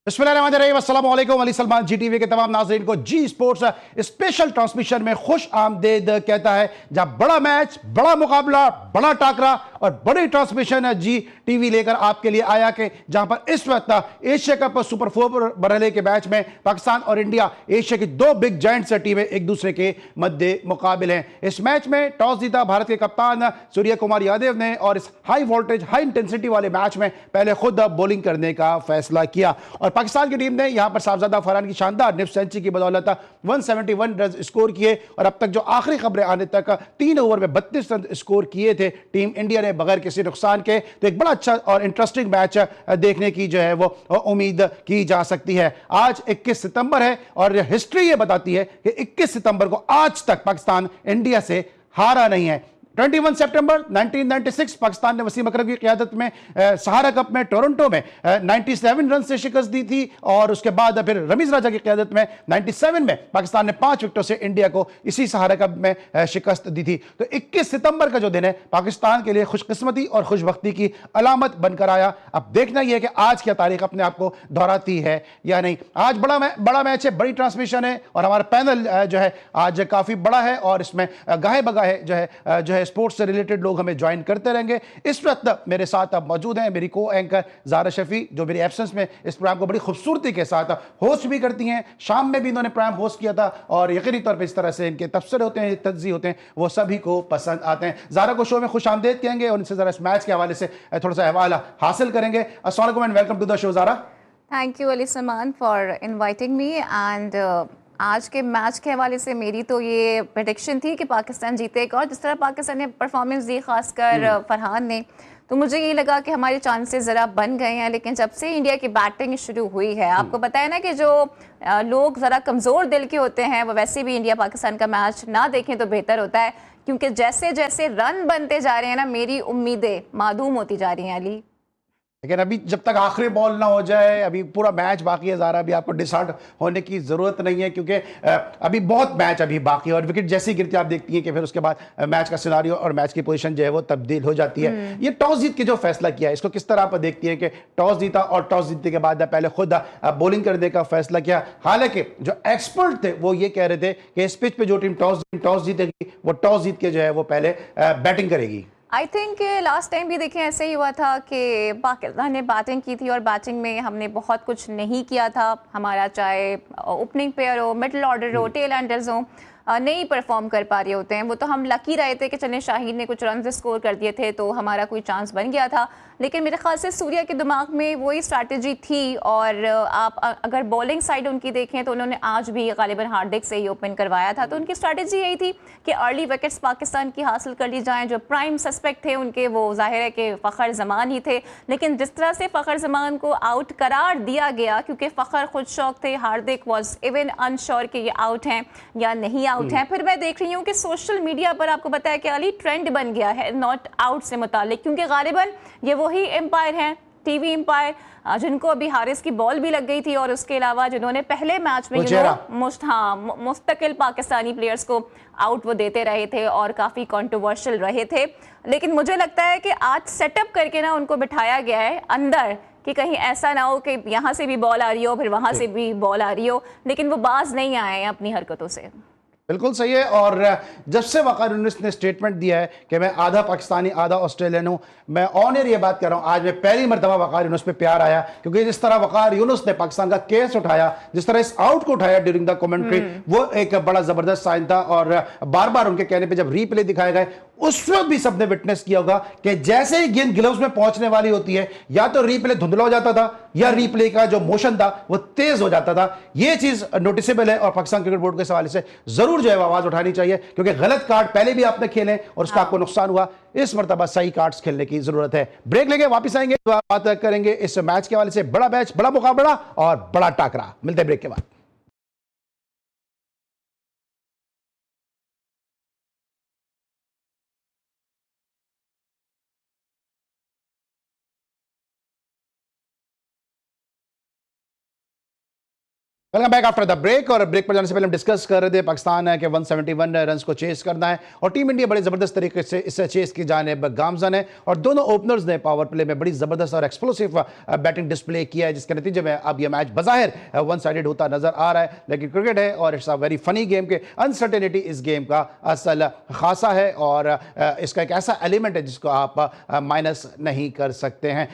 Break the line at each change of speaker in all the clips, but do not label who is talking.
बिस्मिल्लाहिर्रहमानिर्रहीम, अस्सलाम वालेकुम। अली सलमान जी टीवी के तमाम नाज़रीन को जी स्पोर्ट्स स्पेशल ट्रांसमिशन में खुश आमदेद कहता है, जहां बड़ा मैच, बड़ा मुकाबला, बड़ा टाकरा और बड़ी ट्रांसमिशन जी टीवी लेकर आपके लिए आया कि जहां पर इस वक्त एशिया कप सुपर 4 मरहले के मैच में पाकिस्तान और इंडिया, एशिया की दो बिग जायंट्स टीमें एक दूसरे के मद्दे मुकाबले हैं। इस मैच में टॉस जीता भारत के कप्तान सूर्य कुमार यादव ने और इस हाई वोल्टेज हाई इंटेंसिटी वाले मैच में पहले खुद बॉलिंग करने का फैसला किया और पाकिस्तान की टीम ने यहां पर साहबजादा फरहान की शानदार निफ्ट सेंचुरी की बदौलत 171 रन स्कोर किए और अब तक जो आखिरी खबरें आने तक 3 ओवर में 32 रन स्कोर किए थे टीम इंडिया ने बगैर किसी नुकसान के। तो एक बड़ा अच्छा और इंटरेस्टिंग मैच देखने की जो है वो उम्मीद की जा सकती है। आज 21 सितंबर है और हिस्ट्री ये बताती है कि 21 सितंबर को आज तक पाकिस्तान इंडिया से हारा नहीं है। 21 सितंबर 1996 पाकिस्तान ने वसीम अकरम की क़यादत में सहारा कप में टोरंटो में 97 रन से शिकस्त दी थी और उसके बाद फिर रमीज राजा की क़यादत में 97 में पाकिस्तान ने 5 विकेटों से इंडिया को इसी सहारा कप में शिकस्त दी थी। तो 21 सितंबर का जो दिन है पाकिस्तान के लिए खुशकिस्मती और खुशबख्ती की अलामत बनकर आया। अब देखना यह है कि आज क्या तारीख अपने आप को दोहराती है या नहीं। आज बड़ा मैच है, बड़ी ट्रांसमिशन है और हमारा पैनल जो है आज काफ़ी बड़ा है और इसमें गाहे बगाहे जो है स्पोर्ट्स से रिलेटेड लोग हमें ज्वाइन करते रहेंगे। इस वक्त मेरे साथ अब मौजूद हैं मेरी को एंकर ज़ारा शफी, जो मेरी एब्सेंस में इस प्रोग्राम को बड़ी खूबसूरती के साथ होस्ट भी करती हैं। शाम में भी इन्होंने प्रोग्राम होस्ट किया था और यकीनी तौर पर इस तरह से इनके तबसरे होते हैं, तज्ज़ी होते हैं, वो सभी को पसंद आते हैं। ज़ारा को शो में खुश आमदेद कहेंगे और इनसे ज़रा इस मैच के हवाले से थोड़ा सा अहवाल हासिल करेंगे। अस्सलाम वालेकुम and welcome to the show Zara.
Thank you Ali Salman for inviting me and आज के मैच के हवाले से मेरी तो ये प्रेडिक्शन थी कि पाकिस्तान जीतेगा और जिस तरह पाकिस्तान ने परफॉर्मेंस दी, खासकर फरहान ने, तो मुझे ये लगा कि हमारे चांसेस ज़रा बन गए हैं। लेकिन जब से इंडिया की बैटिंग शुरू हुई है, आपको पता है ना कि जो लोग ज़रा कमज़ोर दिल के होते हैं वो वैसे भी इंडिया पाकिस्तान का मैच ना देखें तो बेहतर होता है, क्योंकि जैसे जैसे रन बनते जा रहे हैं ना, मेरी उम्मीदें मादूम होती जा रही हैं अली।
लेकिन अभी जब तक आखिरी बॉल ना हो जाए, अभी पूरा मैच बाकी है ज़ारा, अभी आपको डिसहार्ट होने की ज़रूरत नहीं है क्योंकि अभी बहुत मैच अभी बाकी है और विकेट जैसी गिरती आप देखती हैं कि फिर उसके बाद मैच का सिनारियो और मैच की पोजीशन जो है वो तब्दील हो जाती है। ये टॉस जीत के जो फैसला किया है, इसको किस तरह आप देखती हैं कि टॉस जीता और टॉस जीतने के बाद पहले खुद बॉलिंग करने का फैसला किया? हालांकि जो एक्सपर्ट थे वो ये कह रहे थे कि इस पिच पर जो टीम टॉस जीतेगी वो टॉस जीत के जो है वो पहले बैटिंग करेगी।
आई थिंक लास्ट टाइम भी देखें ऐसे ही हुआ था कि पाकिस्तान ने बैटिंग की थी और बैटिंग में हमने बहुत कुछ नहीं किया था। हमारा चाहे ओपनिंग पेयर हो, मिडल ऑर्डर हो, टेल एंडर्स हो, नहीं परफॉर्म कर पा रहे होते हैं। वो तो हम लकी रहे थे कि चले शाहीन ने कुछ रन स्कोर कर दिए थे तो हमारा कोई चांस बन गया था। लेकिन मेरे ख्याल से सूर्या के दिमाग में वही स्ट्रैटेजी थी और आप अगर बॉलिंग साइड उनकी देखें तो उन्होंने आज भी गालिबन हार्दिक से ही ओपन करवाया था। तो उनकी स्ट्रैटेजी यही थी कि अर्ली विकेट्स पाकिस्तान की हासिल कर ली जाएं। जो प्राइम सस्पेक्ट थे उनके, वो जाहिर है कि फ़खर जमान ही थे, लेकिन जिस तरह से फ़खर जमान को आउट करार दिया गया, क्योंकि फ़खर खुद शौक थे, हार्दिक वॉज इवन अनश्योर कि ये आउट हैं या नहीं आउट हैं। फिर मैं देख रही हूँ कि सोशल मीडिया पर आपको बताया कि अली ट्रेंड बन गया है नॉट आउट से मुतालिक, क्योंकि गालिबन ये वही एम्पायर हैं, टीवी एम्पायर, जिनको अभी हारिस की बॉल भी लग गई थी और उसके अलावा जिन्होंने पहले मैच में मुस्तकिल पाकिस्तानी प्लेयर्स को आउट वो देते रहे थे और काफ़ी कंट्रोवर्शियल रहे थे। लेकिन मुझे लगता है कि आज सेटअप करके ना उनको बिठाया गया है अंदर कि कहीं ऐसा ना हो कि यहाँ से भी बॉल आ रही हो फिर वहाँ से भी बॉल आ रही हो, लेकिन वो बाज नहीं आए हैं अपनी हरकतों से।
बिल्कुल सही है। और जब से वक़ार यूनुस ने स्टेटमेंट दिया है कि मैं आधा पाकिस्तानी आधा ऑस्ट्रेलियन हूं, मैं ऑन एयर ये बात कर रहा हूं, आज मैं पहली मरतबा वक़ार यूनुस पे प्यार आया, क्योंकि जिस तरह वक़ार यूनुस ने पाकिस्तान का केस उठाया, जिस तरह इस आउट को उठाया ड्यूरिंग द कमेंट्री, वो एक बड़ा जबरदस्त साइन था। और बार बार उनके कहने पर जब रीप्ले दिखाए गए उस वक्त भी सबने विटनेस किया होगा कि जैसे ही गेंद ग्लव्स में पहुंचने वाली होती है, या तो रीप्ले धुंधला हो जाता था या रीप्ले का जो मोशन था वो तेज हो जाता था। यह चीज नोटिसेबल है और पाकिस्तान क्रिकेट बोर्ड के हवाले से जरूर जो है आवाज उठानी चाहिए, क्योंकि गलत कार्ड पहले भी आपने खेले और उसका आपको नुकसान हुआ। इस मरतबा सही कार्ड्स खेलने की जरूरत है। ब्रेक लेंगे, वापस आएंगे, बात करेंगे इस मैच के हवाले से। बड़ा मैच, बड़ा मुकाबला और बड़ा टाकरा। मिलते हैं ब्रेक के बाद। Welcome back after the break. और ब्रेक पर जाने से पहले हम डिस्कस कर रहे थे पाकिस्तान है कि 171 रन्स को चेस करना है और टीम इंडिया बड़े ज़बरदस्त तरीके से इस चेस की जानिब गामजन है और दोनों ओपनर्स ने पावर प्ले में बड़ी ज़बरदस्त और एक्सप्लोसिव बैटिंग डिस्प्ले किया है, जिसके नतीजे में अब यह मैच बज़ाहिर वन साइडेड होता नजर आ रहा है। लेकिन क्रिकेट है और it's a very funny game के अनसर्टेनिटी इस गेम का असल खासा है और इसका एक ऐसा एलिमेंट है जिसको आप माइनस नहीं कर सकते हैं।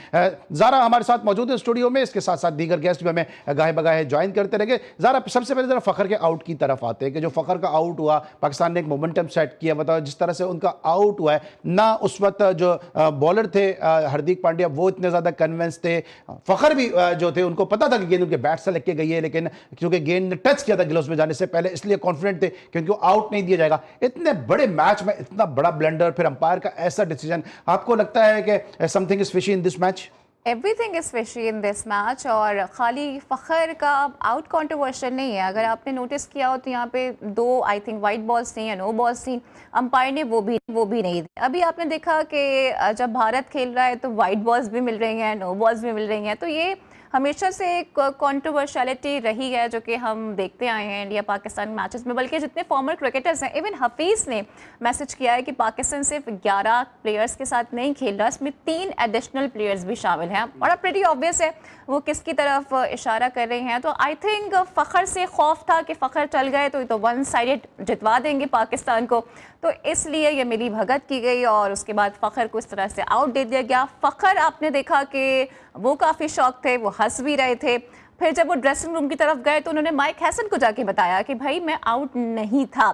ज़ारा हमारे साथ मौजूद है स्टूडियो में, इसके साथ साथ दीगर गेस्ट भी हमें गाहे बगाहे ज्वाइन करते रहेंगे। ज़रा सबसे पहले जरा फ़खर के आउट की तरफ आते हैं कि जो फ़खर का आउट हुआ, पाकिस्तान ने एक मोमेंटम सेट किया, बताओ जिस तरह से उनका आउट हुआ है ना, उस वक्त जो बॉलर थे हार्दिक पांड्या वो इतने ज़्यादा कन्विंस थे, फ़खर भी जो थे उनको पता था कि गेंद उनके बैट से लग के गई है, लेकिन क्योंकि गेंद ने टच किया था ग्लव्स में जाने से पहले इसलिए कॉन्फिडेंट थे क्योंकि वो आउट नहीं दिया जाएगा। इतने बड़े मैच में इतना बड़ा ब्लंडर, फिर अंपायर का ऐसा डिसीजन, आपको लगता है कि something is fishy in this match?
Everything is fishy in this match. और खाली फ़खर का आउट कंट्रोवर्शियल नहीं है, अगर आपने नोटिस किया हो तो यहाँ पे 2 आई थिंक वाइट बॉल्स थी या नो बॉल्स थी, अंपायर ने वो भी नहीं दी। अभी आपने देखा कि जब भारत खेल रहा है तो वाइट बॉल्स भी मिल रही हैं, नो बॉल्स भी मिल रही हैं, तो ये हमेशा से एक कंट्रोवर्शियलिटी रही है जो कि हम देखते आए हैं इंडिया पाकिस्तान मैचेस में। बल्कि जितने फॉर्मर क्रिकेटर्स हैं, इवन हफीज़ ने मैसेज किया है कि पाकिस्तान सिर्फ 11 प्लेयर्स के साथ नहीं खेल रहा, इसमें 3 एडिशनल प्लेयर्स भी शामिल हैं। बड़ा प्रीटी ऑब्वियस है वो किसकी तरफ इशारा कर रहे हैं। तो आई थिंक फ़खर से खौफ था कि फ़खर चल गए तो वन साइडेड जितवा देंगे पाकिस्तान को, तो इसलिए ये मिली भगत की गई और उसके बाद फ़खर को इस तरह से आउट दे दिया गया। फ़खर आपने देखा कि वो काफ़ी शौक थे, वो हंस भी रहे थे। फिर जब वो ड्रेसिंग रूम की तरफ गए तो उन्होंने माइक हैसन को जाके बताया कि भाई मैं आउट नहीं था।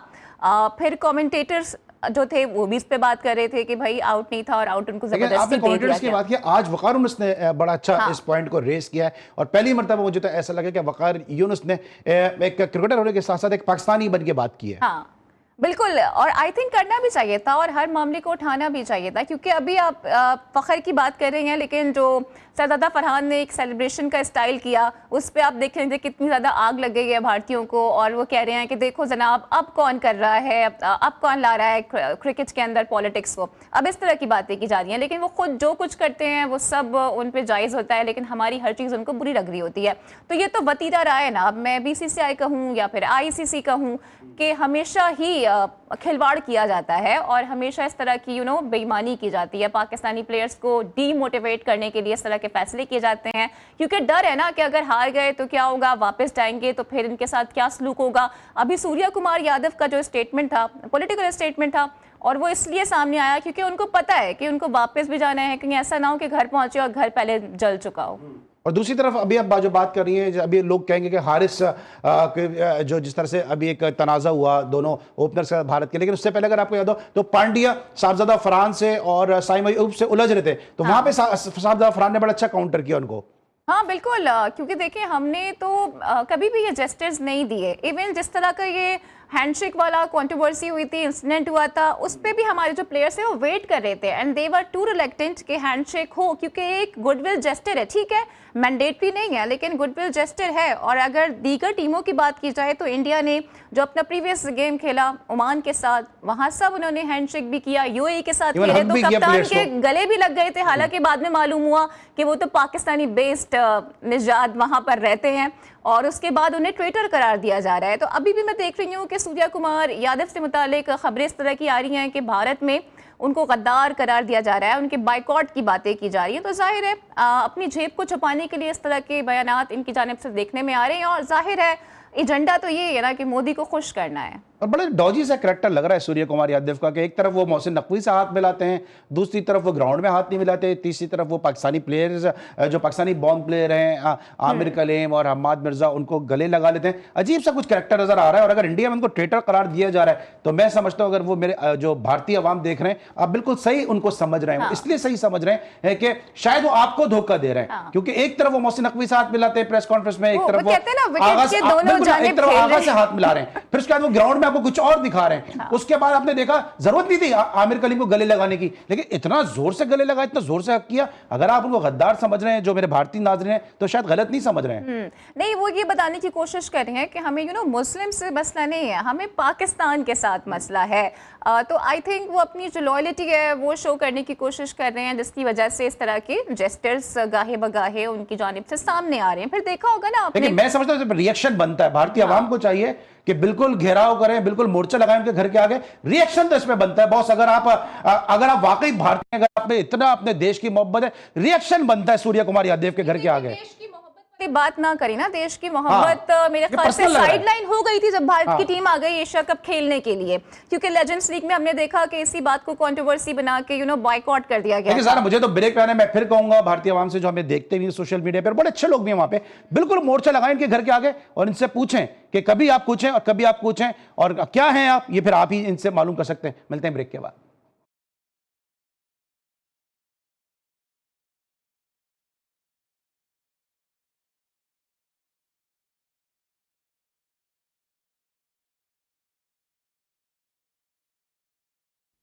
फिर कमेंटेटर्स जो थे वो भी इस पे बात कर रहे थे कि भाई आउट नहीं था और आउट उनको जबरदस्ती दे दिया
की बात किया। आज वकार यूनुस ने बड़ा अच्छा इस पॉइंट को रेस किया है और पहली मर्तबा मुझे तो ऐसा लगा कि वकार यूनुस ने एक क्रिकेटर होने के साथ साथ एक पाकिस्तानी बन के बात की है।
हाँ बिल्कुल, और आई थिंक करना भी चाहिए था और हर मामले को उठाना भी चाहिए था, क्योंकि अभी आप फ़खर की बात कर रहे हैं लेकिन जो सरदादा फरहान ने एक सेलिब्रेशन का स्टाइल किया उस पर आप देख रहे कितनी ज़्यादा आग लग गई है भारतीयों को, और वो कह रहे हैं कि देखो जनाब अब कौन कर रहा है, अब कौन ला रहा है क्रिकेट के अंदर पॉलिटिक्स को। अब इस तरह की बातें की जा रही हैं, लेकिन वो खुद जो कुछ करते हैं वो सब उन पर जायज़ होता है, लेकिन हमारी हर चीज़ उनको बुरी लग रही होती है। तो ये तो वतीरा रहा है ना, अब मैं BCCI कहूँ या फिर ICC कहूँ कि हमेशा ही खिलवाड़ किया जाता है और हमेशा इस तरह की बेईमानी की जाती है। पाकिस्तानी प्लेयर्स को डीमोटिवेट करने के लिए इस तरह के फैसले किए जाते हैं, क्योंकि डर है ना कि अगर हार गए तो क्या होगा, वापस जाएंगे तो फिर इनके साथ क्या सलूक होगा। अभी सूर्या कुमार यादव का जो स्टेटमेंट था, पॉलिटिकल स्टेटमेंट था, और वो इसलिए सामने आया क्योंकि उनको पता है कि उनको वापस भी जाना है, कहीं ऐसा ना हो कि घर पहुंचे और घर पहले जल चुका हो।
और दूसरी तरफ अभी आप जो बात कर रही हैं, अभी लोग कहेंगे कि हारिस जो जिस तरह से अभी एक तनाज़ा हुआ दोनों ओपनर्स का भारत के, लेकिन उससे पहले अगर आपको याद हो तो पांड्या साहबजादा फरहान से और साइम अयूब से उलझ रहे थे, तो वहां पे साहबजादा फरहान ने बड़ा अच्छा काउंटर किया उनको।
हाँ बिल्कुल, क्योंकि देखिए हमने तो कभी भी ये जेस्चर्स नहीं दिए। इवन जिस तरह का ये हैंडशेक वाला कंट्रोवर्सी हुई थी, इंसिडेंट हुआ था, उस पे भी हमारे जो प्लेयर्स हैं वो वेट कर रहे थे and they were too reluctant कि हैंडशेक हो, क्योंकि एक गुडविल जेस्चर है, ठीक है मैंडेटरी नहीं है लेकिन गुडविल जेस्चर है। और अगर दीगर टीमों की बात की जाए तो इंडिया ने जो अपना प्रीवियस गेम खेला ओमान के साथ, वहां सब उन्होंने हैंडशेक भी किया, UAE के साथ खेले तो कप्तान के गले भी लग गए थे, हालांकि बाद में मालूम हुआ कि वो तो पाकिस्तानी बेस्ड निजात वहां पर रहते हैं और उसके बाद उन्हें ट्रेटर करार दिया जा रहा है। तो अभी भी मैं देख रही हूँ कि सूर्या कुमार यादव से मुतालिक खबरें इस तरह की आ रही हैं कि भारत में उनको गद्दार करार दिया जा रहा है, उनके बाइकआउट की बातें की जा रही हैं। तो जाहिर है अपनी जेब को छुपाने के लिए इस तरह के बयानात इनकी जानिब से देखने में आ रहे हैं, और जाहिर है एजेंडा तो ये है ना कि मोदी को खुश करना है।
और बड़े डॉजी सा करैक्टर लग रहा है सूर्य कुमार यादव का कि एक तरफ वो मोहसिन नकवी से हाथ मिलाते हैं, दूसरी तरफ वो ग्राउंड में हाथ नहीं मिलाते, तीसरी तरफ वो पाकिस्तानी प्लेयर्स जो पाकिस्तानी बॉर्न प्लेयर हैं आमिर कलीम और हम्माद मिर्जा उनको गले लगा लेते हैं। अजीब सा कुछ करैक्टर नजर आ रहा है, और अगर इंडिया में उनको ट्रेटर करार दिया जा रहा है तो मैं समझता हूँ अगर वो मेरे जो भारतीय अवाम देख रहे हैं आप बिल्कुल सही उनको समझ रहे हैं, इसलिए सही समझ रहे हैं कि शायद वो आपको धोखा दे रहे हैं, क्योंकि एक तरफ वो मोहसिन नकवी से हाथ मिलाते हैं प्रेस कॉन्फ्रेंस में, एक तरफ वो आगा से हाथ मिला रहे हैं, फिर उसके बाद वो ग्राउंड में आपको कुछ और दिखा रहे हैं। उसके बाद आपने देखा जरूरत नहीं थी आमिर कलीम को गले लगाने की, लेकिन इतना जोर से गले लगा, इतना जोर से हक किया। अगर आप उनको गद्दार समझ रहे हैं जो मेरे भारतीय नाज़रीन हैं, तो शायद गलत नहीं समझ रहे हैं।
नहीं, वो ये बताने की कोशिश कर रहे हैं कि हमें मुस्लिम से मसला नहीं है, हमें पाकिस्तान के साथ मसला है। तो आई थिंक वो अपनी जो लॉयल्टी है वो शो करने की कोशिश कर रहे हैं, जिसकी वजह से इस तरह के जेस्टर्स गाहे बगाहे उनकी जानिब से सामने आ रहे हैं। फिर देखा होगा ना आपने,
लेकिन मैं समझता हूँ रिएक्शन बनता है, भारतीय आवाम को चाहिए कि बिल्कुल घेराव करें, बिल्कुल मोर्चा लगाएं उनके घर के आगे। रिएक्शन तो इसमें बनता है बॉस। अगर आप वाकई भारतीय, अगर आप में इतना अपने देश की मोहब्बत है, रिएक्शन बनता है सूर्य कुमार यादव के घर के आगे।
बात ना करी ना, देश की मोहब्बत मेरे ख्याल से साइडलाइन हो गई थी जब भारत की टीम आ गई एशिया कप खेलने के लिए, क्योंकि लेजेंड्स लीग में हमने देखा कि इसी बात को कंट्रोवर्सी बना के बॉयकॉट कर दिया गया।
सारा मुझे तो ब्रेक पे आने, मैं फिर कहूंगा भारतीय आवाम से, जो हमें देखते भी सोशल मीडिया पर, बड़े अच्छे लोग भी हैं वहां पे, बिल्कुल मोर्चा लगाएं इनके घर के आगे और इनसे पूछें कि कभी आप पूछें और कभी आप पूछें और क्या हैं आप, ये फिर आप ही इनसे मालूम कर सकते हैं। मिलते हैं ब्रेक के बाद।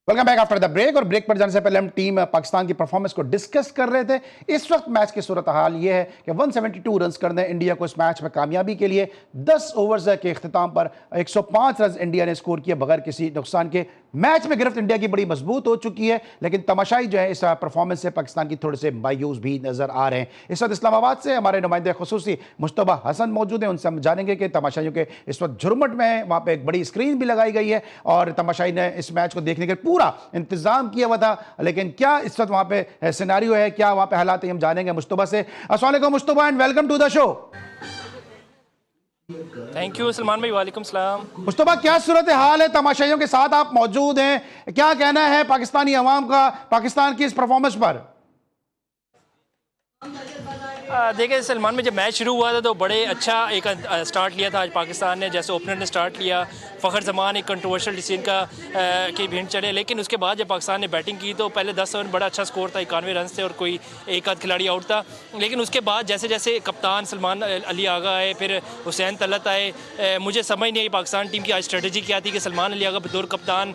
Welcome back after the break. और ब्रेक पर जाने से पहले हम टीम पाकिस्तान की परफॉर्मेंस को डिस्कस कर रहे थे। इस वक्त मैच की सूरत हाल यह है कि 172 रन करने इंडिया को इस मैच में कामयाबी के लिए 10 ओवर्स के इख्तिताम पर 105 रन इंडिया ने स्कोर किए बगैर किसी नुकसान के। मैच में गिरफ्त इंडिया की बड़ी मजबूत हो चुकी है, लेकिन तमाशाई जो है इस परफॉर्मेंस से पाकिस्तान की थोड़े से मायूस भी नजर आ रहे हैं। इस वक्त इस्लामाबाद से हमारे नुमाइंदे खुसूसी मुश्तबा हसन मौजूद हैं, उनसे हम जानेंगे कि तमाशाइयों के इस वक्त झुरमट में है। वहाँ पे एक बड़ी स्क्रीन भी लगाई गई है और तमाशाई ने इस मैच को देखने के पूरा इंतजाम किया हुआ था, लेकिन क्या इस वक्त वहाँ पे सिनेरियो है, क्या वहाँ पे हालात है, हम जानेंगे मुश्तबा से। अस्सलाम वालेकुम Mushtaba and welcome to the show.
Thank you Salman भाई, वालेकुम सलाम।
मुश्तबा, क्या सूरत हाल है? तमाशाइयों के साथ आप मौजूद हैं, क्या कहना है पाकिस्तानी अवाम का पाकिस्तान की इस परफॉर्मेंस पर?
देखिए सलमान में जब मैच शुरू हुआ था तो बड़े अच्छा एक स्टार्ट लिया था आज पाकिस्तान ने। जैसे ओपनर ने स्टार्ट लिया, फ़खर जमान एक कंट्रोवर्शियल डिसीजन का की भिड़ चढ़े, लेकिन उसके बाद जब पाकिस्तान ने बैटिंग की तो पहले 10 ओवर बड़ा अच्छा स्कोर था, 91 रन थे और कोई एक आध खिलाड़ी आउट था। लेकिन उसके बाद जैसे जैसे कप्तान सलमान अली आगा आए, फिर हुसैन तलत आए, मुझे समझ नहीं आई पाकिस्तान टीम की आज स्ट्रेटजी क्या थी कि सलमान अली आगा बतौर कप्तान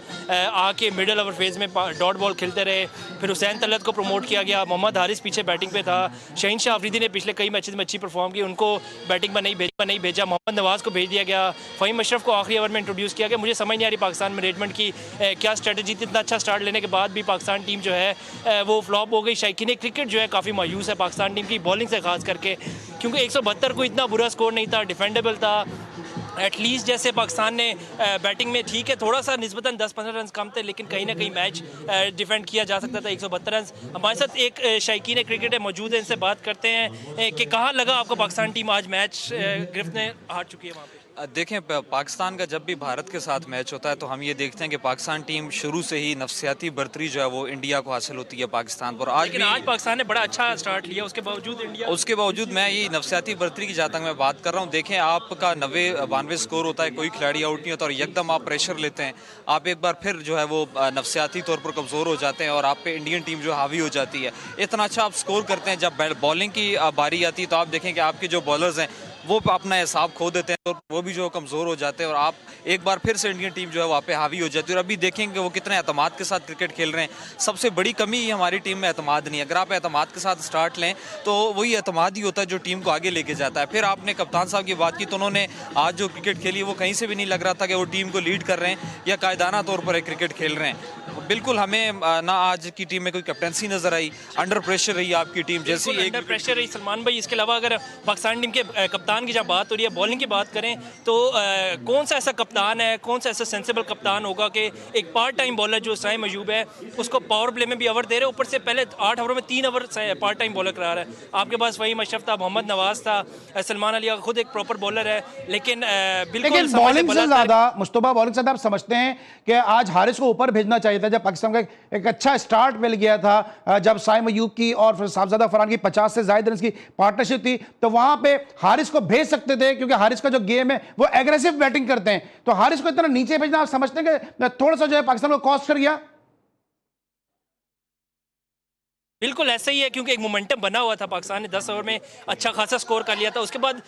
आके मिडल ओवर फेज़ में डॉट बॉल खेलते रहे, फिर हुसैन तलत को प्रमोट किया गया, मोहम्मद हारिस पीछे बैटिंग पे था, शहीन शाह अफरीदी ने पिछले कई मैचेस में अच्छी परफॉर्म की, उनको बैटिंग में नहीं भेजा, मोहम्मद नवाज़ को भेज दिया गया, फ़हीम अशरफ को आखिरी ओवर में इंट्रोड्यूस किया गया। मुझे समझ नहीं आ रही पाकिस्तान मैनेजमेंट की क्या स्ट्रेटजी थी। इतना अच्छा स्टार्ट लेने के बाद भी पाकिस्तान टीम जो है वो फ्लॉप हो गई। शायकीन क्रिकेट जो है काफ़ी मायूस है पाकिस्तान टीम की बॉलिंग से खास करके, क्योंकि 172 को इतना बुरा स्कोर नहीं था, डिफेंडेबल था। एटलीस्ट जैसे पाकिस्तान ने बैटिंग में ठीक है थोड़ा सा निस्बतन 10-15 रन कम थे, लेकिन कहीं ना कहीं मैच डिफेंड किया जा सकता था। 172 रन। हमारे साथ एक शायकीन क्रिकेट है मौजूद है, इनसे बात करते हैं कि कहाँ लगा आपको पाकिस्तान टीम आज मैच गिरफ्त ने हार चुकी है वहाँ पे।
देखें, पाकिस्तान का जब भी भारत के साथ मैच होता है तो हम ये देखते हैं कि पाकिस्तान टीम शुरू से ही नफसियाती बर्तरी जो है वो इंडिया को हासिल होती है पाकिस्तान पर। आज
पाकिस्तान ने बड़ा अच्छा स्टार्ट लिया,
उसके बावजूद मैं ये नफसियाती बर्तरी की जहाँ तक मैं बात कर रहा हूँ, देखें आपका 90-92 स्कोर होता है, कोई खिलाड़ी आउट नहीं होता और एकदम आप प्रेशर लेते हैं, आप एक बार फिर जो है वो नफसियाती तौर पर कमज़ोर हो जाते हैं और आप पे इंडियन टीम जो हावी हो जाती है। इतना अच्छा आप स्कोर करते हैं, जब बॉलिंग की बारी आती है तो आप देखें कि आपके जो बॉलर्स हैं वो अपना हिसाब खो देते हैं और वो भी जो कमज़ोर हो जाते हैं और आप एक बार फिर से इंडियन टीम जो है वहाँ पे हावी हो जाती है। और अभी देखेंगे वो कितने एतमाद के साथ क्रिकेट खेल रहे हैं। सबसे बड़ी कमी ही हमारी टीम में एतमाद नहीं है। अगर आप एतमाद के साथ स्टार्ट लें तो वही एतमाद ही होता है जो टीम को आगे लेके जाता है। फिर आपने कप्तान साहब की बात की तो उन्होंने आज जो क्रिकेट खेली वो कहीं से भी नहीं लग रहा था कि वो टीम को लीड कर रहे हैं या कायदाना तौर पर क्रिकेट खेल रहे हैं। बिल्कुल हमें ना आज की टीम में कोई कैप्टनसी नजर आई, अंडर प्रेशर रही आपकी टीम जैसी
अंडर प्रेशर रही सलमान भाई। इसके अलावा अगर पाकिस्तान टीम के कप्तान की जब बात हो रही है, बॉलिंग की बात करें तो कौन सा ऐसा कप्तान है, कौन सा ऐसा सेंसिबल कप्तान होगा कि एक पार्ट टाइम बॉलर जो साइम अयूब है उसको पावर प्ले में भी ओवर दे रहे, ऊपर से पहले 8 ओवर में 3 ओवर पार्ट टाइम बॉलर करा रहा है। आपके पास फ़हीम अशरफ था, मोहम्मद नवाज था, सलमान अली खुद एक प्रॉपर बॉलर है, लेकिन बिल्कुल
बॉलिंग से ज्यादा मुश्तबा, बॉलिंग से ज्यादा आप समझते हैं कि आज हारिस को ऊपर भेजना चाहिए था। जब पाकिस्तान का एक अच्छा स्टार्ट मिल गया था, जब साइम अयूब की और फिर साहबजादा फरहान की 50 से ज्यादा रन की पार्टनरशिप थी, तो वहां पे हारिस को भेज सकते थे, क्योंकि हारिस का जो गेम है वो एग्रेसिव बैटिंग करते हैं। तो हारिस को इतना नीचे भेजना आप समझते हैं कि थोड़ा सा जो है पाकिस्तान को कॉस्ट कर गया?
बिल्कुल ऐसा ही है, क्योंकि एक मोमेंटम बना हुआ था। पाकिस्तान ने 10 ओवर में अच्छा खासा स्कोर कर लिया था। उसके बाद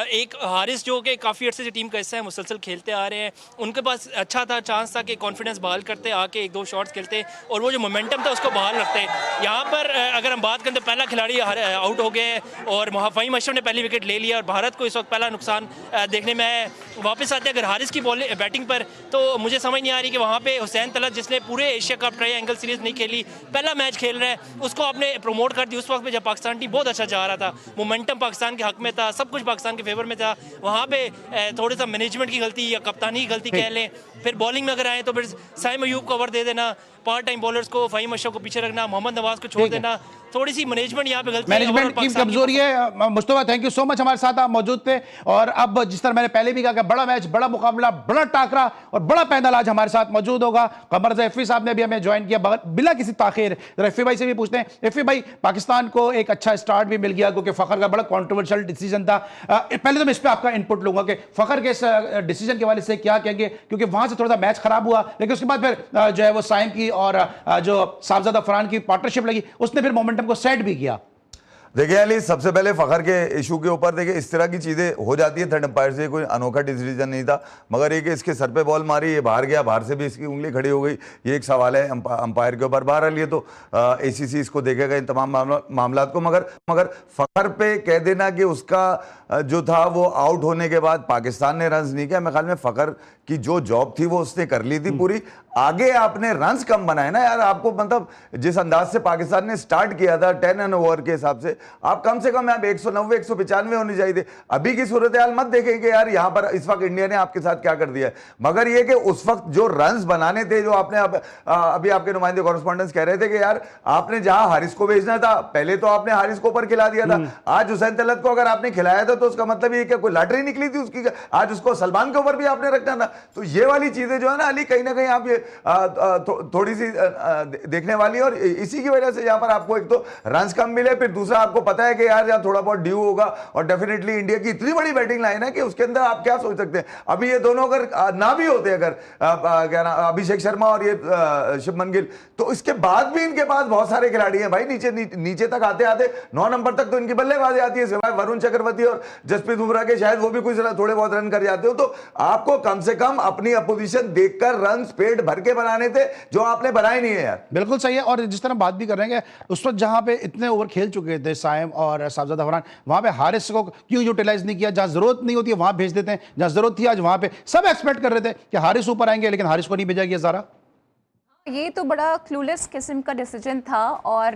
एक हारिस जो कि काफ़ी अर्से से टीम का हिस्सा है, मुसलसल खेलते आ रहे हैं, उनके पास अच्छा था, चांस था कि कॉन्फिडेंस बहाल करते, आके 1-2 शॉट्स खेलते और वो जो मोमेंटम था उसको बहाल रखते। यहाँ पर अगर हम बात करें तो पहला खिलाड़ी आउट हो गए और फ़हीम अशरफ ने पहली विकेट ले लिया और भारत को इस वक्त पहला नुकसान देखने में है। वापस आते हैं अगर हारिस की बैटिंग पर, तो मुझे समझ नहीं आ रही कि वहाँ पे हुसैन तलत, जिसने पूरे एशिया कप ट्रायंगल सीरीज़ नहीं खेली, पहला मैच खेल रहा है, उसको आपने प्रमोट कर दी उस वक्त में जब पाकिस्तान टीम बहुत अच्छा जा रहा था, मोमेंटम पाकिस्तान के हक में था, सब कुछ पाकिस्तान के फेवर में था। वहाँ पे थोड़ा सा मैनेजमेंट की गलती या कप्तानी की गलती कह लें। फिर बॉलिंग में अगर आए तो फिर साइम अयूब को ओवर दे देना, पार्ट टाइम बॉलर्स को फ़हीम अशरफ को पीछे रखना, मोहम्मद नवाज को छोड़ देना, थोड़ी सी मैनेजमेंट यहाँ पे गलती,
मैनेजमेंट की कमजोरी है। Mustafa, thank you so much, हमारे साथ आप मौजूद थे। और अब जिस तरह मैंने पहले भी कहा कि बड़ा मैच, बड़ा मुकाबला, बड़ा टाकरा और बड़ा पैनल आज हमारे साथ मौजूद होगा। कमर रफ़ी साहब ने भी हमें ज्वाइन किया बिला किसी ताखिर। रफ़ी भाई से भी पूछते हैं। रफ़ी भाई, पाकिस्तान को एक अच्छा स्टार्ट भी मिल गया क्योंकि फ़खर का बड़ा कॉन्ट्रोवर्शियल डिसीजन था। पहले तो मैं इस पर आपका इनपुट लूंगा कि फ़खर के इस डिसीजन के हवाले से क्या कहेंगे, क्योंकि वहां से थोड़ा सा मैच खराब हुआ, लेकिन उसके बाद फिर जो है वो साइम की और जो साहबजादा फरहान की पार्टनरशिप लगी, उसने फिर मोमेंटम को सेट भी किया।
देखिए अली, सबसे पहले फ़खर के इशू के ऊपर देखिए, इस तरह की चीज़ें हो जाती है थर्ड अंपायर से, कोई अनोखा डिसीजन नहीं था, मगर ये कि इसके सर पे बॉल मारी, ये बाहर गया, बाहर से भी इसकी उंगली खड़ी हो गई, ये एक सवाल है अंपायर के ऊपर। बहरहाल ये तो ACC इसको देखेगा इन तमाम मामला को। मगर फ़खर पे कह देना कि उसका जो था वो आउट होने के बाद पाकिस्तान ने रन्स नहीं किया, मेरे ख्याल में फ़खर की जो जॉब थी वो उसने कर ली थी पूरी। आगे आपने रन्स कम बनाए ना यार, आपको मतलब जिस अंदाज से पाकिस्तान ने स्टार्ट किया था 10 रन ओवर के हिसाब से, आप कम से कम आप 190 195 होनी चाहिए थे। अभी की सूरत हाल मत देखें कि यार यहाँ पर इस वक्त इंडिया ने आपके साथ क्या कर दिया है, मगर ये कि उस वक्त जो रन्स बनाने थे, जो आपने अभी आपके नुमाइंदे कॉरेस्पॉन्डेंट्स कह रहे थे कि यार आपने जहां हारिस को भेजना था, पहले तो आपने हारिस को ऊपर खिला दिया था, आज हुसैन तलत को अगर आपने खिलाया था तो उसका मतलब ये कि कोई लॉटरी निकली थी उसकी, आज उसको सलमान के ऊपर भी आपने रखना था। तो ये वाली चीजें जो है ना अली, कहीं ना कहीं आप ये थोड़ी सी देखने वाली, और इसी की वजह से यहाँ पर आपको एक तो रन्स कम मिले, फिर दूसरा आपको पता है कि यार यहाँ थोड़ा बहुत ड्यू होगा, और डेफिनेटली इंडिया की इतनी बड़ी बैटिंग लाइन है कि उसके अंदर आप क्या सोच सकते हैं। अभी ये दोनों अगर ना भी होते, अगर क्या ना अभिषेक शर्मा और ये शुभमन गिल, तो इसके बाद भी इनके पास बहुत सारे खिलाड़ी हैं भाई, नीचे तक आते आते 9 नंबर तक तो इनकी बल्लेबाजी आती है, सिवाय वरुण चक्रवर्ती और जसप्रीत बुमराह के, शायद वो भी कुछ थोड़े बहुत रन कर जाते हो। तो आपको कम से कम अपनी अपोजिशन देखकर रन पेट भर के बनाने थे, जो आपने बनाए नहीं है यार।
बिल्कुल सही है। और जिस तरह बात भी कर रहे हैं उस वक्त जहां पे इतने ओवर खेल चुके थे साइम और साहबजादा फरहान, वहां पे हारिस को क्यों यूटिलाइज नहीं किया? जहां जरूरत नहीं होती है वहां भेज देते हैं, जहां जरूरत थी आज वहां पे सब एक्सपेक्ट कर रहे थे कि हारिस ऊपर आएंगे, लेकिन हारिस को नहीं भेजा गया। ज़रा
ये तो बड़ा क्लूलेस किस्म का डिसीजन था। और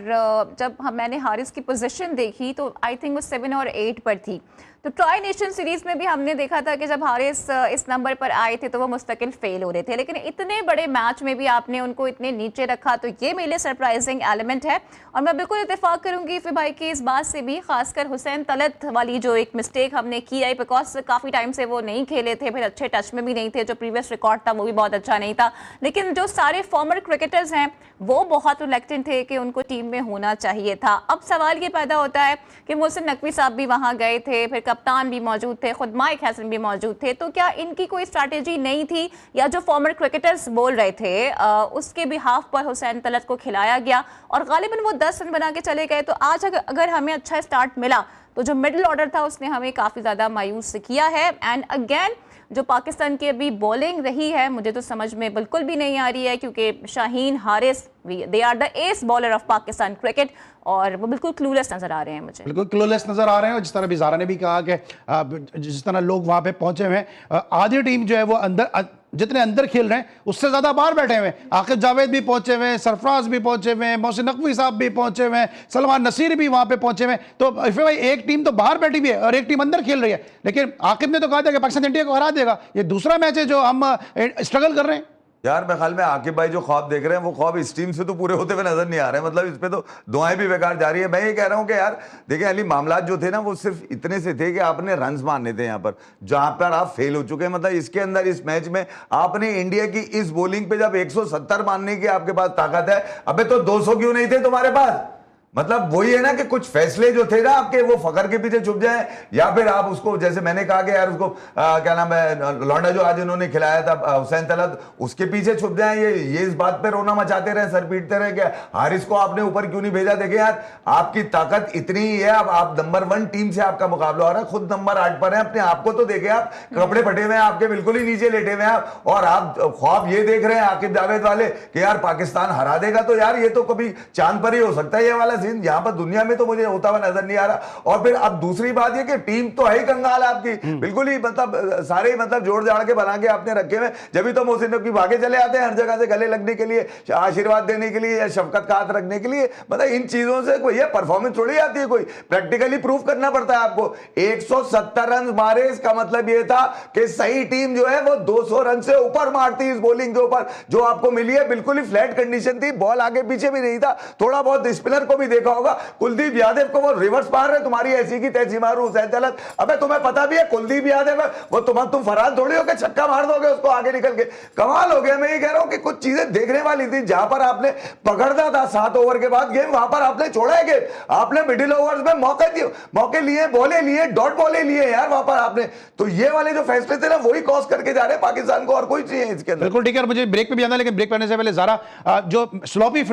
जब मैंने हारिस की पोजीशन देखी तो आई थिंक वो 7 और 8 पर थी। तो ट्राई नेशन सीरीज में भी हमने देखा था कि जब हारिस इस नंबर पर आए थे तो वो मुस्तकिल फेल हो रहे थे, लेकिन इतने बड़े मैच में भी आपने उनको इतने नीचे रखा, तो ये मेरे लिए सरप्राइजिंग एलिमेंट है। और मैं बिल्कुल इत्तेफाक करूंगी फिर भाई की इस बात से भी, खासकर हुसैन तलत वाली जो एक मिस्टेक हमने की है, बिकॉज काफ़ी टाइम से वो नहीं खेले थे, फिर अच्छे टच में भी नहीं थे, जो प्रीवियस रिकॉर्ड था वो भी बहुत अच्छा नहीं था, लेकिन जो सारे फॉर्मर क्रिकेटर्स हैं वो बहुत रिलेक्टेंट थे कि उनको टीम में होना चाहिए था। अब सवाल ये पैदा होता है कि मोहसिन नकवी साहब भी वहाँ गए थे, फिर कप्तान भी मौजूद थे, खुद माइक हैसन भी मौजूद थे, तो क्या इनकी कोई स्ट्रैटेजी नहीं थी, या जो फॉर्मर क्रिकेटर्स बोल रहे थे उसके बिहाफ पर हुसैन तलत को खिलाया गया और गालिबन वो 10 रन बना के चले गए? तो आज अगर हमें अच्छा स्टार्ट मिला तो जो मिडिल ऑर्डर था उसने हमें काफ़ी ज़्यादा मायूस किया है। एंड अगेन जो पाकिस्तान की अभी बॉलिंग रही है मुझे तो समझ में बिल्कुल भी नहीं आ रही है, क्योंकि Shaheen Haris they are the ace bowler of Pakistan cricket, और वो बिल्कुल क्लूलेस नजर आ रहे हैं, मुझे बिल्कुल
क्लूलेस नजर आ रहे हैं। और जिस तरह भी ज़ारा ने भी कहा कि जिस तरह लोग वहां पे पहुंचे हुए हैं, आधी टीम जो है वो अंदर, जितने अंदर खेल रहे हैं उससे ज्यादा बाहर बैठे हुए हैं। आकिब जावेद भी पहुंचे हुए हैं, सरफराज भी पहुंचे हुए हैं, मोहसिन नकवी साहब भी पहुंचे हुए हैं, सलमान नसीर भी वहां पे पहुंचे हुए हैं। तो भाई एक टीम तो बाहर बैठी हुई है और एक टीम अंदर खेल रही है, लेकिन आकिब ने तो कहा था कि पाकिस्तान इंडिया को हरा देगा। ये दूसरा मैच है जो हम स्ट्रगल कर रहे हैं।
यार मेरे ख्याल में आकिब भाई जो ख्वाब देख रहे हैं वो ख्वाब इस टीम से तो पूरे होते हुए नजर नहीं आ रहे हैं, मतलब इस पे तो दुआएं भी बेकार जा रही है। मैं ये कह रहा हूं कि यार देखिए अली, मामला जो थे ना वो सिर्फ इतने से थे कि आपने रन्स मारने थे यहाँ पर, जहां पर आप फेल हो चुके हैं। मतलब इसके अंदर इस मैच में आपने इंडिया की इस बॉलिंग पे जब 170 मारने की आपके पास ताकत है, अबे तो 200 क्यों नहीं थे तुम्हारे पास? मतलब वही है ना कि कुछ फैसले जो थे ना आपके, वो फखर के पीछे छुप जाए, या फिर आप उसको, जैसे मैंने कहा कि यार उसको क्या नाम है, लौंडा जो आज इन्होंने खिलाया था हुसैन तलत, उसके पीछे छुप जाए, ये इस बात पे रोना मचाते रहे, सर पीटते रहे कि हारिस को आपने ऊपर क्यों नहीं भेजा। देखे यार, आपकी ताकत इतनी ही है, अब आप नंबर 1 टीम से आपका मुकाबला हो रहा है, खुद नंबर 8 पर है, अपने आप को तो देखे आप, कपड़े फटे हुए हैं आपके, बिल्कुल ही नीचे लेटे हुए हैं आप, और आप ख्वाब ये देख रहे हैं आकिब जावेद वाले कि यार पाकिस्तान हरा देगा। तो यार ये तो कभी चांद पर ही हो सकता है ये वाला सीन, यहाँ पर दुनिया में तो मुझे होता हुआ नजर नहीं आ रहा। और फिर अब दूसरी बात ये कि टीम तो है ही कंगाल आपकी, बिल्कुल ही मतलब सारे ही मतलब जोड़ जाड़ के बना के आपने रखे हुए, जब भी तो मोहसिन नकवी भागे चले आते हैं हर जगह से गले लगने के लिए, आशीर्वाद देने के लिए या शफकत का हाथ रखने के लिए। मतलब इन चीजों से कोई ये परफॉर्मेंस थोड़ी आती है, कोई प्रैक्टिकली प्रूव करना पड़ता है आपको। 170 रन मारे, इसका मतलब ये था कि सही टीम जो है वो 200 रन से ऊपर मारती इस बॉलिंग के ऊपर जो आपको मिली है। बिल्कुल ही फ्लैट कंडीशन थी, बॉल आगे पीछे भी नहीं था, थोड़ा बहुत स्पिनर को भी देखा होगा, कुलदीप यादव को वो रिवर्स मार रहे, तुम्हारी ऐसी की तैसी मारू हुसैन तलत। अबे तुम्हें पता भी है कुलदीप यादव है वो, तुम फरहान थोड़ी हो के छक्का मार दोगे उसको आगे निकल के। कमाल हो गया। मैं ये कह रहा हूं कि कुछ चीजें देखने वाली थी, जहां पर आपने पकड़ना था 7 ओवर के बाद गेम, वहां पर आपने छोड़ा है गेम। आपने मिडिल ओवर्स में मौके लिए, बॉले लिए, डॉट बॉले लिए यार वहां पर आपने। तो ये वाले जो फैसले थे ना, वही कॉस्ट करके जा रहे पाकिस्तान को, और कोई चीज है इसके अंदर।
बिल्कुल ठीक है, मुझे ब्रेक पे भी जाना है, लेकिन ब्रेक पे आने से पहले ज़रा जो स्लॉपी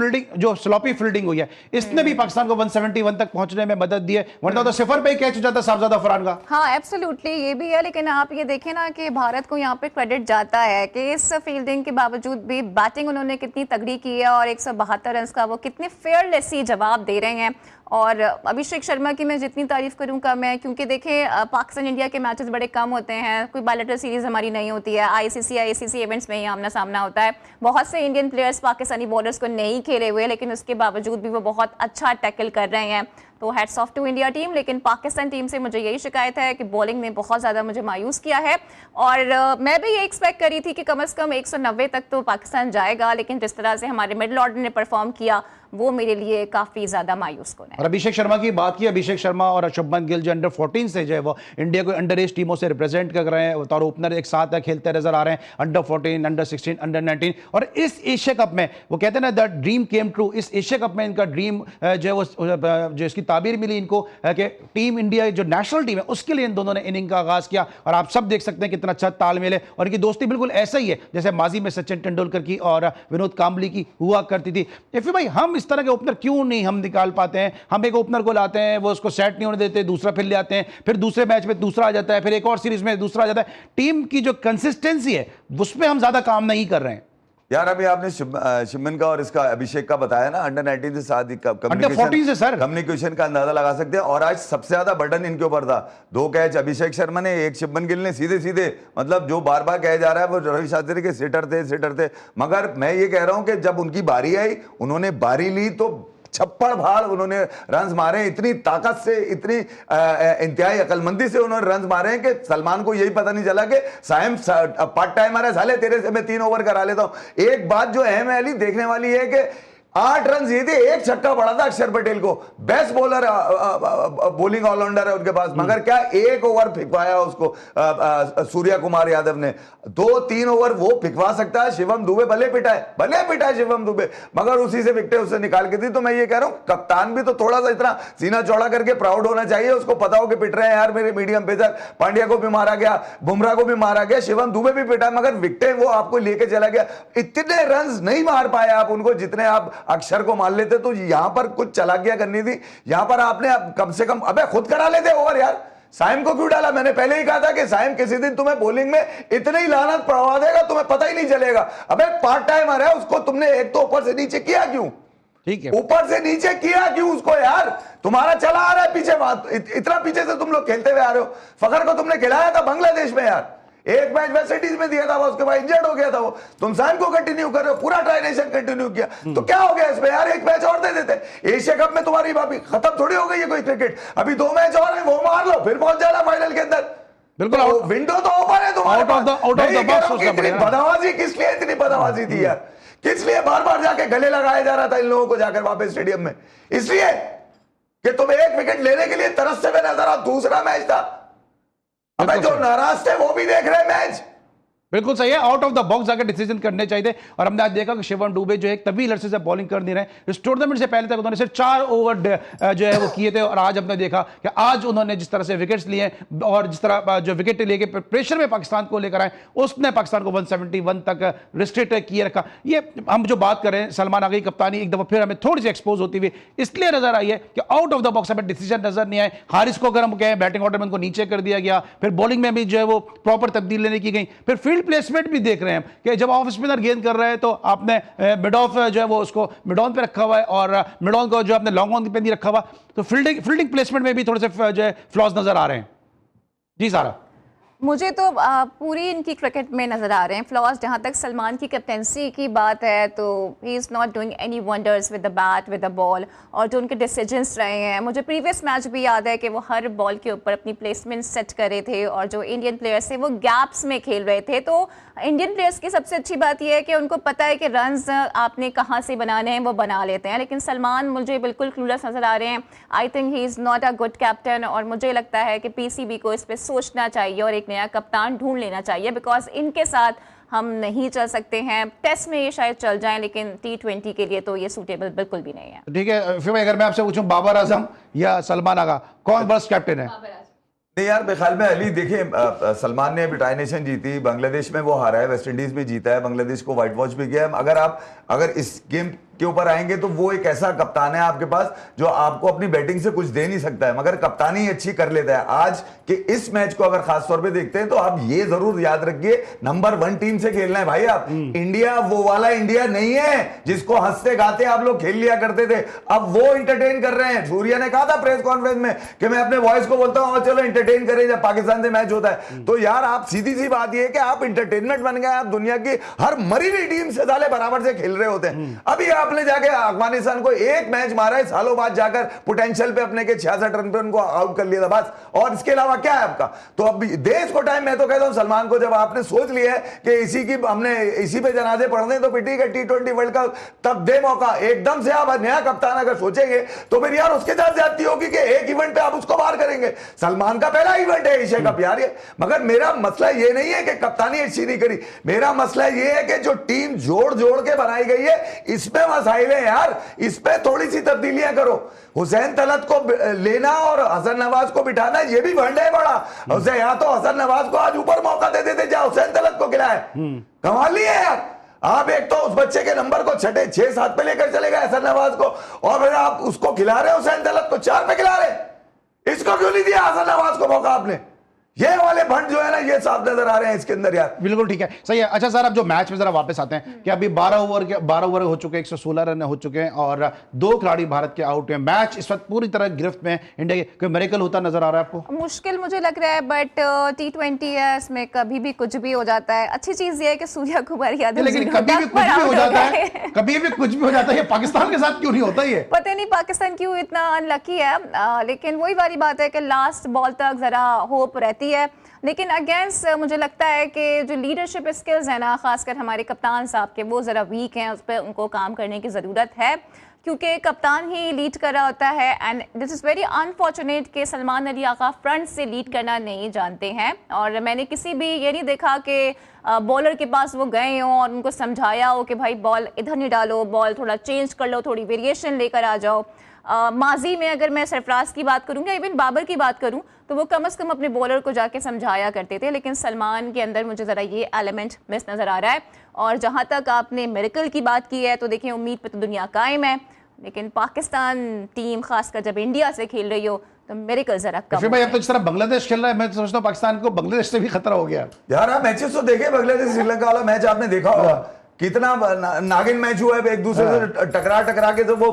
फील्डिंग हुई है, इसने भी पाकिस्तान को 171 तक पहुंचने में मदद दी है, वरना तो 0 पे ही कैच हो जाता साहबजादा फरहान का।
हाँ एब्सोल्युटली, ये भी है, लेकिन आप ये देखें ना कि भारत को यहाँ पे क्रेडिट जाता है कि इस फील्डिंग के बावजूद भी बैटिंग उन्होंने कितनी तगड़ी की है, और 172 रन का वो कितने फेयरलेसली जवाब दे रहे हैं। और अभिषेक शर्मा की मैं जितनी तारीफ करूं कम है, क्योंकि देखें पाकिस्तान इंडिया के मैचेस बड़े कम होते हैं, कोई बायलैटरल सीरीज हमारी नहीं होती है, आईसीसी इवेंट्स में ही आमना सामना होता है। बहुत से इंडियन प्लेयर्स पाकिस्तानी बॉलर्स को नहीं खेले हुए, लेकिन उसके बावजूद भी वो बहुत अच्छा टैकल कर रहे हैं। तो hats off to India team. लेकिन पाकिस्तान टीम से मुझे यही शिकायत है कि बॉलिंग ने बहुत ज़्यादा मुझे मायूस किया है, और मैं भी ये एक्सपेक्ट करी थी कि कम से कम 190 तक तो पाकिस्तान जाएगा, लेकिन जिस तरह से हमारे मिडिल ऑर्डर ने परफॉर्म किया वो मेरे लिए काफ़ी ज़्यादा मायूस कौन है।
और अभिषेक शर्मा की बात की, अभिषेक शर्मा और शुभमन गिल जो अंडर 14 से जो है वो इंडिया को अंडर एज टीमों से रिप्रेजेंट कर रहे हैं, और ओपनर एक साथ खेलते नजर आ रहे हैं, अंडर 14, अंडर 16, अंडर 19। और इस एशिया कप में वो कहते हैं ना, द ड्रीम केम ट्रू, इस एशिया कप में इनका ड्रीम जो है वो, जो इसकी ताबीर मिली इनको कि टीम इंडिया जो नेशनल टीम है उसके लिए इन दोनों ने इनिंग का आगाज किया। और आप सब देख सकते हैं कितना अच्छा तालमेल है, और इनकी दोस्ती बिल्कुल ऐसा ही है जैसे माजी में सचिन तेंदुलकर की और विनोद कांबली की हुआ करती थी। इफ़ी भाई, हम इस तरह के ओपनर क्यों नहीं हम निकाल पाते हैं? हम एक ओपनर को लाते हैं, वो उसको सेट नहीं होने देते, दूसरा फिर ले आते हैं, फिर दूसरे मैच में दूसरा आ जाता है, फिर एक और सीरीज में दूसरा आ जाता है। टीम की जो कंसिस्टेंसी है उस पर हम ज्यादा काम नहीं कर रहे हैं
यार। अभी आपने शिमन का और इसका अभिषेक का बताया ना, अंडर 19 से साथ
अंडर 14 से सर
कम्युनिकेशन का अंदाजा लगा सकते हैं। और आज सबसे ज्यादा बटन इनके ऊपर था, 2 कैच अभिषेक शर्मा ने, 1 शुभमन गिल ने, सीधे सीधे मतलब जो बार बार कहा जा रहा है वो रवि शास्त्री के सिटर थे। मगर मैं ये कह रहा हूं कि जब उनकी बारी आई, उन्होंने बारी ली तो छप्पड़ भाड़ उन्होंने रन्स मारे, इतनी ताकत से, इतनी इंतहाई अकलमंदी से उन्होंने रन्स मारे हैं कि सलमान को यही पता नहीं चला कि साइम पार्ट टाइम है, साले तेरे से मैं 3 ओवर करा लेता हूं। एक बात जो अहम है अली, देखने वाली है कि 8 रन ये थे, 1 छक्का पड़ा था अक्षर पटेल को, बेस्ट बॉलर बॉलिंग ऑलराउंडर है उनके पास, मगर क्या 1 ओवर फिकवाया उसको सूर्या कुमार यादव ने। 2-3 ओवर वो फिकवा सकता है, शिवम दुबे भले पिटाए शिवम दुबे, मगर उसी से विकेटें उससे निकाल के दी। तो मैं ये कह रहा हूं कप्तान भी तो थोड़ा सा इतना सीना चौड़ा करके प्राउड होना चाहिए, उसको पता हो कि पिट रहे हैं यार मेरे मीडियम पेसर, पांड्या को भी मारा गया, बुमराह को भी मारा गया, शिवम दुबे भी पिटा, मगर विकेटें वो आपको लेके चला गया। इतने रन नहीं मार पाए आप उनको जितने आप अक्षर को मान लेते। तो यहां पर कुछ चालाकियां करनी थी, यहां पर आपने कम से कम अबे खुद करा लेते ओवर यार। साइम को क्यों डाला? मैंने पहले ही कहा था कि साइम किसी दिन तुम्हें बॉलिंग में इतनी लानत पड़वा देगा तुम्हें पता ही नहीं चलेगा। अबे पार्ट टाइमर है, उसको तुमने एक तो ऊपर से नीचे किया क्यों?
ठीक है,
ऊपर से नीचे किया क्यों उसको यार? तुम्हारा चला आ रहा है पीछे बात, इतना पीछे से तुम लोग खेलते हुए आ रहे हो। फखर को तुमने खिलाया था बांग्लादेश में यार, 1 मैच वेस्ट इंडीज में दिया था, उसके बाद इंजर्ड हो गया था वो। तुम साइम को कंटिन्यू कर रहे हो, पूरा ट्राई नेशन कंटिन्यू किया, तो क्या हो गया इसमें यार? 1 मैच और दे देते। एशिया कप में तुम्हारी बात खत्म थोड़ी हो गई है कोई क्रिकेट, अभी 2 मैच और है, वो मार लो फिर पहुंच जाना फाइनल के अंदर।
बिल्कुल,
तो विंडो तो ओपन है तुम्हारे पास। बदमाशी किस लिए इतनी बदमाशी थी यार? किस लिए बार बार जाके गले लगाया जा रहा था इन लोगों को जाकर वापस स्टेडियम में? इसलिए कि तुम 1 विकेट लेने के लिए तरसते हुए नजर आओ। दूसरा मैच था, अबे जो नाराज थे वो भी देख रहे मैच,
बिल्कुल सही है, आउट ऑफ द बॉक्स जाकर डिसीजन करने चाहिए थे। और हमने आज देखा कि शिवम दुबे जो एक तवील अरसे से बॉलिंग कर नहीं रहे, इस टूर्नामेंट से पहले तक उन्होंने सिर्फ 4 ओवर जो है वो किए थे, और आज हमने देखा कि आज उन्होंने जिस तरह से विकेट्स लिए और जिस तरह जो विकेट लेके प्रेशर में पाकिस्तान को लेकर आए, उसने पाकिस्तान को 171 तक रिस्ट्रिक्ट किए रखा। ये हम जो बात कर रहे हैं सलमान आगे की कप्तानी एक दफा फिर हमें थोड़ी सी एक्सपोज होती हुई इसलिए नजर आई है कि आउट ऑफ द बॉक्स हमें डिसीजन नजर नहीं आए। हारिस को अगर हम कहें बैटिंग ऑर्डर में उनको नीचे कर दिया गया, फिर बॉलिंग में भी जो है वो प्रॉपर तब्दील लेने की गई, फिर फील्ड प्लेसमेंट भी देख रहे हैं कि जब ऑफ स्पिनर गेंद कर रहे हैं तो आपने मिड ऑफ जो है वो उसको मिड ऑन पे रखा हुआ है और मिड ऑन को जो आपने लॉन्ग ऑन पे नहीं रखा हुआ, तो फील्डिंग प्लेसमेंट में भी थोड़े से जो है फ्लॉज नजर आ रहे हैं। जी सारा,
मुझे तो पूरी इनकी क्रिकेट में नज़र आ रहे हैं फ्लॉज। जहाँ तक सलमान की कैप्टेंसी की बात है तो he is not doing any wonders with the bat with the ball, और जो उनके डिसीजंस रहे हैं, मुझे प्रीवियस मैच भी याद है कि वो हर बॉल के ऊपर अपनी प्लेसमेंट सेट कर रहे थे, और जो इंडियन प्लेयर्स थे वो गैप्स में खेल रहे थे। तो इंडियन प्लेयर्स की सबसे अच्छी बात यह है कि उनको पता है कि रन्स आपने कहाँ से बनाने हैं, वो बना लेते हैं। लेकिन सलमान मुझे बिल्कुल क्लूलेस नज़र आ रहे हैं। I think he is not a good captain, और मुझे लगता है कि पीसीबी को इस पर सोचना चाहिए और एक नया कप्तान ढूंढ लेना चाहिए, बिकॉज इनके साथ हम नहीं चल सकते हैं। टेस्ट में ये शायद चल जाएं, लेकिन T20 के लिए तो ये सूटेबल बिल्कुल भी नहीं है।
ठीक है, फिर अगर मैं आपसे पूछूं बाबर आजम या सलमान आगा, कौन बस कैप्टन है?
नहीं यार, मेरे ख्याल में अली देखिए, सलमान ने अभी ट्राई नेशन जीती, बांग्लादेश में वो हारा है, वेस्ट इंडीज में जीता है, बांग्लादेश को व्हाइट वॉश भी किया है। अगर इस गेम के ऊपर आएंगे तो वो एक ऐसा कप्तान है आपके पास जो आपको अपनी बैटिंग से कुछ दे नहीं सकता है, मगर कप्तानी अच्छी कर लेता है। आज के इस मैच को अगर खास तौर पे देखते हैं तो आप ये जरूर याद रखिए, नंबर 1 टीम से खेलना है भाई आप। इंडिया वो वाला इंडिया नहीं है जिसको हंसते गाते आप लोग खेल लिया करते थे, अब वो इंटरटेन कर रहे हैं। सूर्या ने कहा था प्रेस कॉन्फ्रेंस में कि मैं अपने वॉइस को बोलता हूं चलो इंटरटेन करें जब पाकिस्तान से मैच होता है। तो यार आप सीधी सी बात ये है कि आप इंटरटेनमेंट बन गए, आप दुनिया की हर मरी हुई टीम से साले बराबर से खेल रहे होते हैं। अभी आपने जाके अफगानिस्तान को एक मैच मारा है, सालों बाद जाकर पोटेंशियल पे अपने के 66 रन पे उनको आउट कर लिया था बस, और इसके अलावा क्या है आपका? तो अब देश को टाइम, मैं तो कहता हूं सलमान को, जब आपने सोच लिया है कि इसी पे जनाजे पढ़ने तो फिर ठीक है, T20 वर्ल्ड कप तब दे मौका। एकदम से आप नया कप्तान अगर सोचेंगे तो फिर यार उसके साथ ज्यादती होगी कि एक इवेंट पे आप उसको बाहर करेंगे। सलमान का पहला इवेंट है एशिया कप यार ये। मगर मेरा मसला ये नहीं है कि कप्तानी अच्छी नहीं करी, मेरा मसला ये है कि जो टीम जोड़ जोड़ के बनाई गई है इसमें मसाइल है यार, इस पे थोड़ी सी तब्दीलियां करो। हुसैन तलत को लेना और हसन नवाज को बिठाना ये भी वनडे है बड़ा। उसे या तो हसन नवाज को आज ऊपर मौका दे देते जा हुसैन तलत को खिलाए, कमाल ही है यार। आप एक तो उस बच्चे के नंबर को 6-7 पे लेकर चले गए हसन नवाज को, और फिर आप उसको खिला रहे हुसैन तलत को 4 पे खिला रहे। इसको क्यों नहीं दिया हसन नवाज को मौका आपने? ये वाले भंड जो है ना ये साफ नजर आ रहे हैं इसके अंदर यार।
बिल्कुल ठीक है, सही है। अच्छा सर, अब जो मैच में जरा वापस आते हैं कि अभी 12 ओवर हो चुके हैं, 116 रन हो चुके हैं और 2 खिलाड़ी भारत के आउट हैं। मैच इस वक्त पूरी तरह गिरफ्त में इंडिया के, कोई मिरेकल होता नजर आ रहा है आपको?
मुश्किल मुझे लग रहा है, बट T20 है, इसमें कभी भी कुछ भी हो जाता है। अच्छी चीज ये है कि सूर्या कुमार यादव
लेकिन कभी भी कुछ भी हो जाता है, कभी भी कुछ भी हो जाता है। ये पाकिस्तान के साथ क्यों नहीं होता? ये पता
नहीं पाकिस्तान क्यों इतना अनलकी है, लेकिन वही वाली बात है कि लास्ट बॉल तक जरा होप रहती है। लेकिन अगेंस्ट मुझे लगता है कि जो लीडरशिप स्किल्स हैं ना, खासकर हमारे कप्तान साहब के, वो ज़रा वीक हैं। उस पर उनको काम करने की ज़रूरत है, क्योंकि कप्तान ही लीड कर रहा होता है। And this is very unfortunate कि सलमान अली आगा फ्रंट से लीड करना नहीं जानते हैं। और मैंने किसी भी ये नहीं देखा कि बॉलर के पास वो गए हों और उनको समझाया हो कि भाई बॉल इधर नहीं डालो, बॉल थोड़ा चेंज कर लो, थोड़ी वेरिएशन लेकर आ जाओ। माजी में अगर मैं सरफराज की बात करूँ या इवन बाबर की बात करूँ तो वो कम से कम अपने बॉलर को जाके समझाया करते थे, लेकिन सलमान के अंदर मुझे ज़रा ये एलिमेंट मिस नज़र आ रहा है। और जहाँ तक आपने मिरेकल की बात की है तो देखिए उम्मीद पे तो दुनिया कायम है, लेकिन पाकिस्तान टीम खासकर जब इंडिया से खेल रही हो तो मिरेकल जरा कम।
भाई अब तो जिस तरह बांग्लादेश खेल रहा है, मैं समझता हूँ पाकिस्तान को बांग्लादेश से भी खतरा हो गया
यार। आप मैचेस तो देखे, बांग्लादेश श्रीलंका वाला मैच आपने देखा होगा, कितना नागिन मैच हुआ है, एक दूसरे से टकरा के तो वो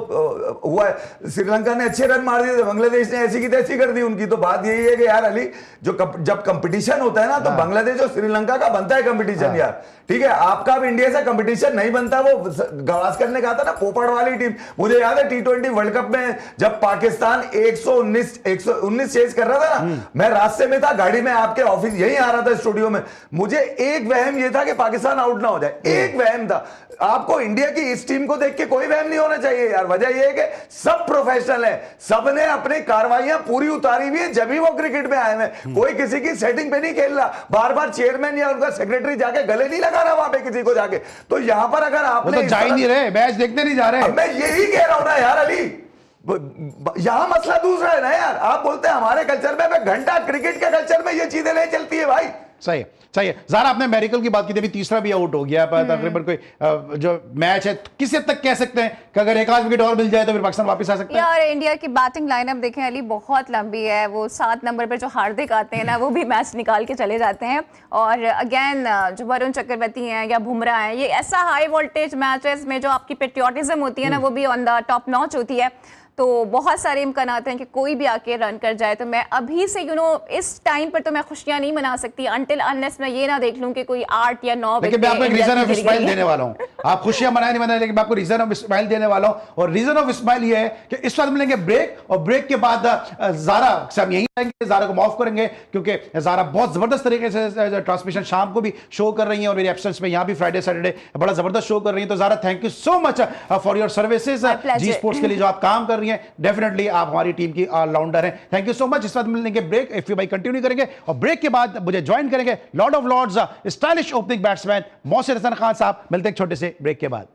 हुआ है। श्रीलंका ने अच्छे रन मार दिए थे, बांग्लादेश ने ऐसी की तैसी कर दी उनकी। तो बात यही है कि यार अली, जब कंपटीशन होता है ना तो बांग्लादेश और श्रीलंका का बनता है कंपटीशन यार। ठीक है, आपका अब इंडिया से कंपटीशन नहीं बनता। वो गावस्कर ने कहा था ना, पोपड़ वाली टीम। मुझे याद है T20 वर्ल्ड कप में जब पाकिस्तान 119 चेज कर रहा था ना, मैं रास्ते में था, गाड़ी में आपके ऑफिस यही आ रहा था स्टूडियो में, मुझे एक वहम ये था कि पाकिस्तान आउट ना हो जाए। एक वहम वहम था। आपको इंडिया की इस टीम को देख के कोई वहम नहीं होना चाहिए यार। वजह यह है कि सब प्रोफेशनल है, सबने अपनी कार्रवाइयां पूरी उतारी हुई है, जब भी वो क्रिकेट में आए हैं। कोई किसी की सेटिंग पे नहीं खेल रहा, बार बार चेयरमैन या उनका सेक्रेटरी जाके गले नहीं लगा रहा वहां पे किसी को जाके। तो यहां पर अगर
वो
आपने
तो जा ही नहीं रहे, मैच देखने नहीं जा रहे।
मैं यही कह रहा हूं ना यार अली, यहां मसला दूसरा है ना यार। आप बोलते हैं हमारे कल्चर में, घंटा क्रिकेट के कल्चर में ये चीजें नहीं चलती है भाई।
सही है, सही है। ज़ारा, आपने मेरिकल की बात की थी, अभी तीसरा भी आउट हो गया तकरीबन। कोई जो मैच है किस हद तक कह सकते हैं कि अगर एक आध विकेट और मिल जाए तो फिर पाकिस्तान वापस आ सकता है?
यार इंडिया की बैटिंग लाइनअप देखें अली, बहुत लंबी है। वो 7 नंबर पर जो हार्दिक आते हैं ना, वो भी मैच निकाल के चले जाते हैं। और अगेन जो वरुण चक्रवर्ती हैं या बुमराह हैं, ये ऐसा हाई वोल्टेज मैचेस में जो आपकी पेट्रियोटिज्म होती है ना, वो भी ऑन द टॉप नॉच होती है। तो बहुत सारे इम्कान आते हैं कि कोई भी आके रन कर जाए। तो मैं अभी से इस टाइम पर तो मैं खुशियां नहीं मना सकती अनटिल अनलेस मैं ये ना देख लूं कि कोई 8 या 9
लेकिन मैं आपको एक रीजन ऑफ स्माइल देने वाला हूं। आप खुशियां मनाए नहीं मनाए, लेकिन मैं आपको रीजन ऑफ स्माइल देने वाला हूं। और रीजन ऑफ स्माइल ये है कि इस वक्त मिलेंगे ब्रेक, और ब्रेक के बाद ज़ारा से हम यहीं रहेंगे, ज़ारा को माफ करेंगे क्योंकि ज़ारा बहुत जबरदस्त तरीके से ट्रांसमिशन शाम को भी शो कर रही हैं और मेरी एब्सेंस में यहाँ भी फ्राइडे सैटरडे बड़ा जबरदस्त शो कर रही हैं। तो Zara, thank you so much for your services G sports के लिए जो आप काम कर रही हैं। डेफिनेटली आप हमारी टीम की ऑलराउंडर हैं, थैंक यू सो मच। इस वक्त मिलेंगे ब्रेक, इफ यू भाई कंटिन्यू करेंगे, और ब्रेक के बाद मुझे ज्वाइन करेंगे lord of lords stylish opening batsman Mohsin Hasan Khan साहब। मिलते हैं एक छोटे से ब्रेक के बाद।